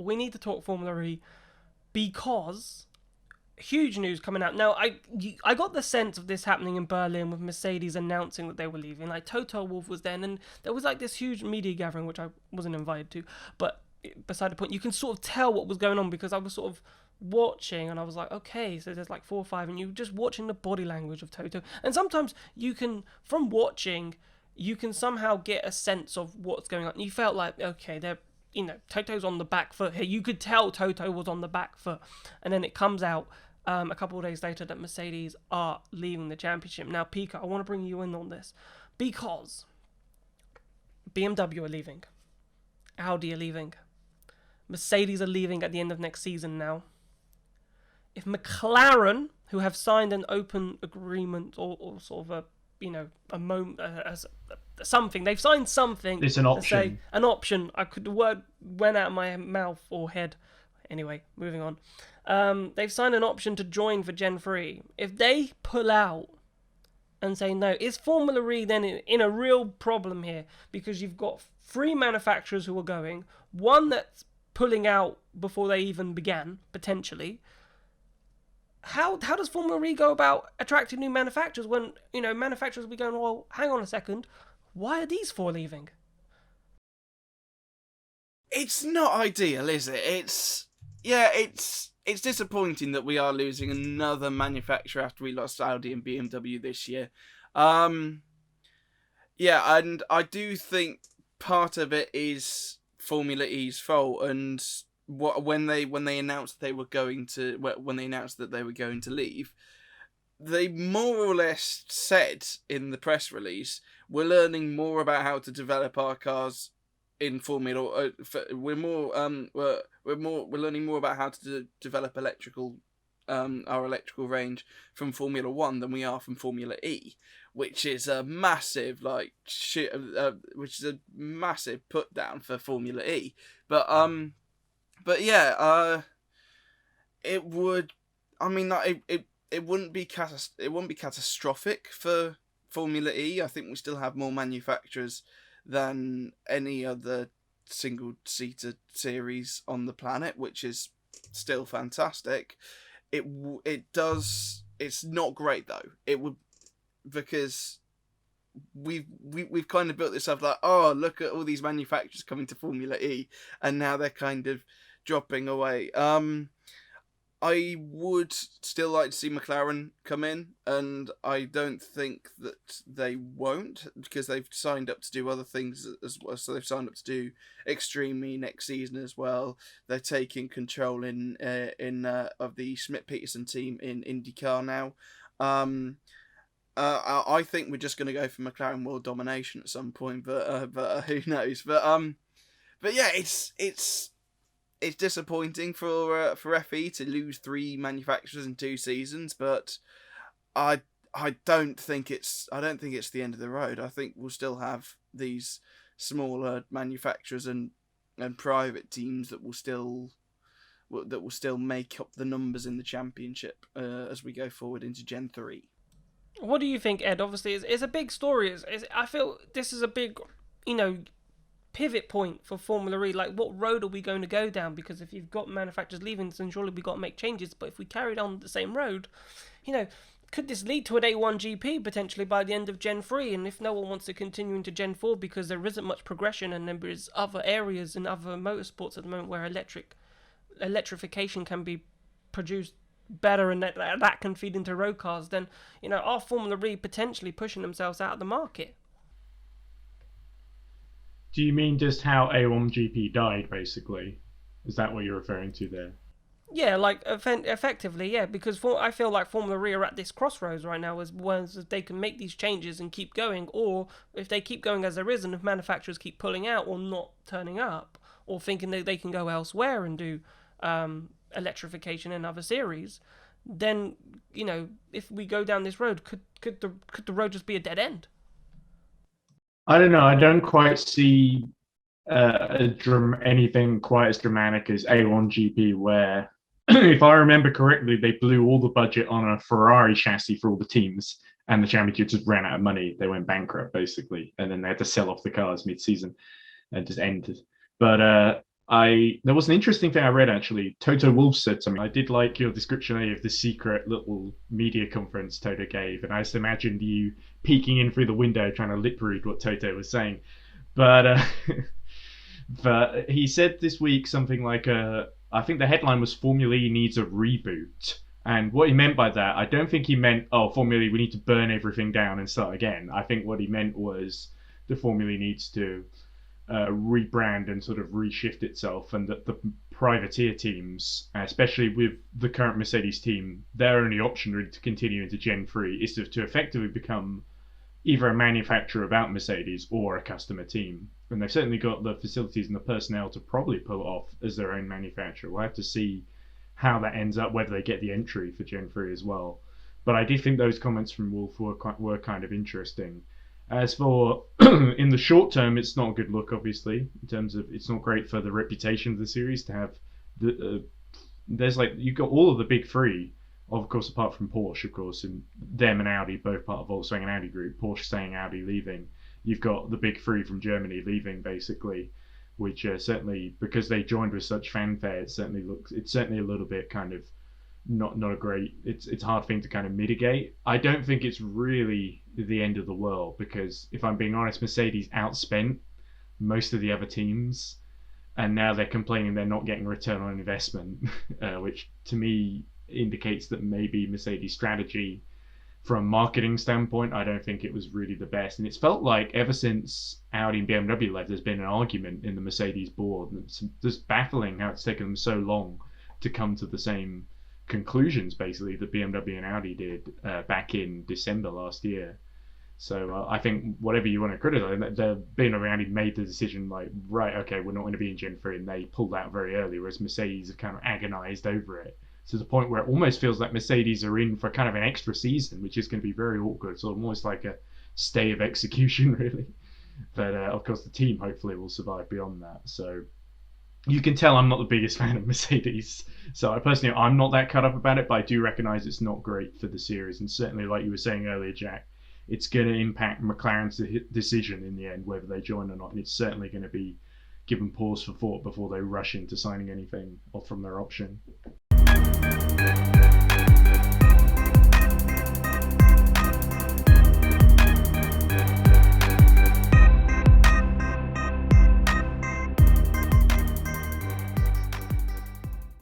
we need to talk Formula E because huge news coming out now. I got the sense of this happening in Berlin with Mercedes announcing that they were leaving. Like Toto Wolff was there, and there was like this huge media gathering which I wasn't invited to. But beside the point, you can sort of tell what was going on because I was sort of watching and I was like, okay, so there's like 4 or 5, and you're just watching the body language of Toto. And sometimes you can, from watching, you can somehow get a sense of what's going on. You felt like, okay, they're, Toto's on the back foot here. You could tell Toto was on the back foot. And then it comes out a couple of days later that Mercedes are leaving the championship. Now, Pika, I want to bring you in on this because BMW are leaving, Audi are leaving, Mercedes are leaving at the end of next season now. If McLaren, who have signed an open agreement or sort of a moment, something, they've signed something. It's an option. Say, an option. The word went out of my mouth or head. Anyway, moving on. They've signed an option to join for Gen 3. If they pull out and say no, is Formula E then in a real problem here? Because you've got 3 manufacturers who are going, one that's pulling out before they even began, potentially. How does Formula E go about attracting new manufacturers when, manufacturers will be going, well, hang on a second, why are these 4 leaving? It's not ideal, is it? It's disappointing that we are losing another manufacturer after we lost Audi and BMW this year. And I do think part of it is Formula E's fault, and when they announced that they were going to leave, they more or less said in the press release, we're learning more about how to develop our cars in Formula. We're learning more about how to develop our electrical range from Formula One than we are from Formula E, which is a massive put down for Formula E. But yeah, it would. I mean, it wouldn't be catastrophic for Formula E. I think we still have more manufacturers than any other single-seater series on the planet, which is still fantastic. It's not great though. It would, because we've kind of built this up like, oh, look at all these manufacturers coming to Formula E, and now they're kind of dropping away. I would still like to see McLaren come in, and I don't think that they won't, because they've signed up to do other things as well. So they've signed up to do Extreme E next season as well. They're taking control of the Schmidt-Peterson team in IndyCar now. I think we're just going to go for McLaren world domination at some point, but who knows? But yeah, it's disappointing for FE to lose 3 manufacturers in 2 seasons, but I don't think it's the end of the road. I think we'll still have these smaller manufacturers and private teams that will still make up the numbers in the championship as we go forward into Gen 3. What do you think, Ed? Obviously, it's a big story. I feel this is a big, pivot point for Formula E. Like, what road are we going to go down? Because if you've got manufacturers leaving, then surely we've got to make changes. But if we carried on the same road, could this lead to an A1 GP potentially by the end of Gen 3? And if no one wants to continue into Gen 4 because there isn't much progression and there is other areas in other motorsports at the moment where electrification can be produced better and that can feed into road cars, then, are Formula E potentially pushing themselves out of the market? Do you mean just how A1GP died, basically? Is that what you're referring to there? Yeah, like, effectively, yeah, because I feel like Formula E are at this crossroads right now as they can make these changes and keep going, or if they keep going as there is, and if manufacturers keep pulling out or not turning up, or thinking that they can go elsewhere and do electrification in other series, then, if we go down this road, could the road just be a dead end? I don't know. I don't quite see anything quite as dramatic as A1GP, where, if I remember correctly, they blew all the budget on a Ferrari chassis for all the teams, and the championship just ran out of money. They went bankrupt, basically, and then they had to sell off the cars mid-season and just ended. But there was an interesting thing I read actually. Toto Wolff said something. I did like your description of the secret little media conference Toto gave, and I just imagined you peeking in through the window trying to lip read what Toto was saying. But but he said this week something like, I think the headline was Formula E needs a reboot. And what he meant by that, I don't think he meant, oh, Formula E, we need to burn everything down and start again. I think what he meant was the Formula E needs to rebrand and sort of reshift itself, and that the privateer teams, especially with the current Mercedes team, their only option really to continue into Gen 3 is to effectively become either a manufacturer about Mercedes or a customer team. And they've certainly got the facilities and the personnel to probably pull it off as their own manufacturer. We'll have to see how that ends up, whether they get the entry for Gen 3 as well. But I do think those comments from Wolff were kind of interesting. As for in the short term, it's not a good look, obviously, in terms of it's not great for the reputation of the series to have there's like you've got all of the big three, of course, apart from Porsche, of course, and them and Audi, both part of Volkswagen Audi group. Porsche staying, Audi leaving. You've got the big three from Germany leaving, basically, which certainly because they joined with such fanfare, it's certainly a little bit kind of not a great. It's a hard thing to kind of mitigate. I don't think it's really the end of the world because if I'm being honest, Mercedes outspent most of the other teams, and now they're complaining they're not getting return on investment, which to me indicates that maybe Mercedes' strategy from a marketing standpoint, I don't think it was really the best. And it's felt like ever since Audi and BMW left, there's been an argument in the Mercedes board. And it's just baffling how it's taken them so long to come to the same conclusions, basically, that BMW and Audi did back in December last year. So I think whatever you want to criticize, BMW and Audi made the decision like, right, okay, we're not going to be in Gen 3, and they pulled out very early, whereas Mercedes have kind of agonized over it. To the point where it almost feels like Mercedes are in for kind of an extra season, which is going to be very awkward. So almost like a stay of execution, really. But of course, the team hopefully will survive beyond that. So you can tell I'm not the biggest fan of Mercedes. So I'm not that cut up about it, but I do recognise it's not great for the series. And certainly, like you were saying earlier, Jack, it's going to impact McLaren's decision in the end, whether they join or not. And it's certainly going to be given pause for thought before they rush into signing anything off from their option.